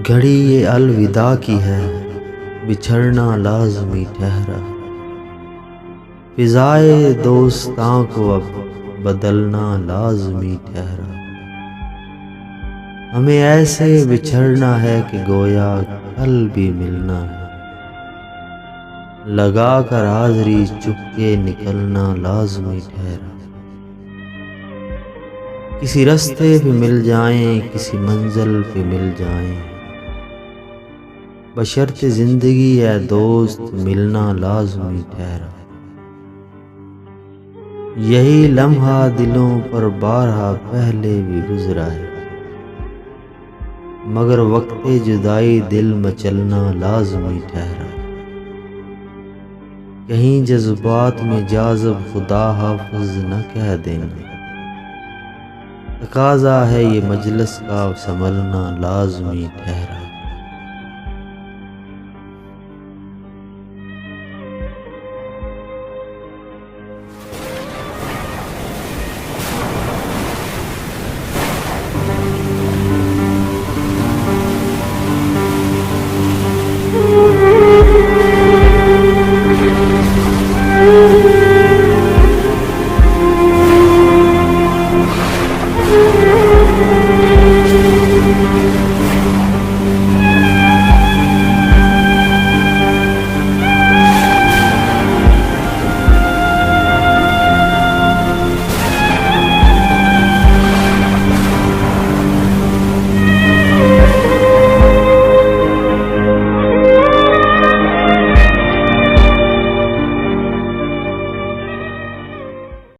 घड़ी ये अलविदा की है, बिछड़ना लाज़मी ठहरा। फ़िज़ाए दोस्तां को अब बदलना लाज़मी ठहरा। हमें ऐसे बिछड़ना है कि गोया कल भी मिलना है। लगा कर हाज़री चुपके निकलना लाज़मी ठहरा। किसी रास्ते पे मिल जाएं, किसी मंजिल पे मिल जाएं, बशर्ते ज़िंदगी है दोस्त मिलना लाज़मी ठहरा। यही लम्हा दिलों पर बारहा पहले भी गुज़रा है, मगर वक्ते जुदाई दिल मचलना लाज़मी ठहरा। कहीं जज्बात में जाज़ब खुदा हाफ़िज़ न कह देना, तकाज़ा है ये मजलिस का संभलना लाज़मी ठहरा।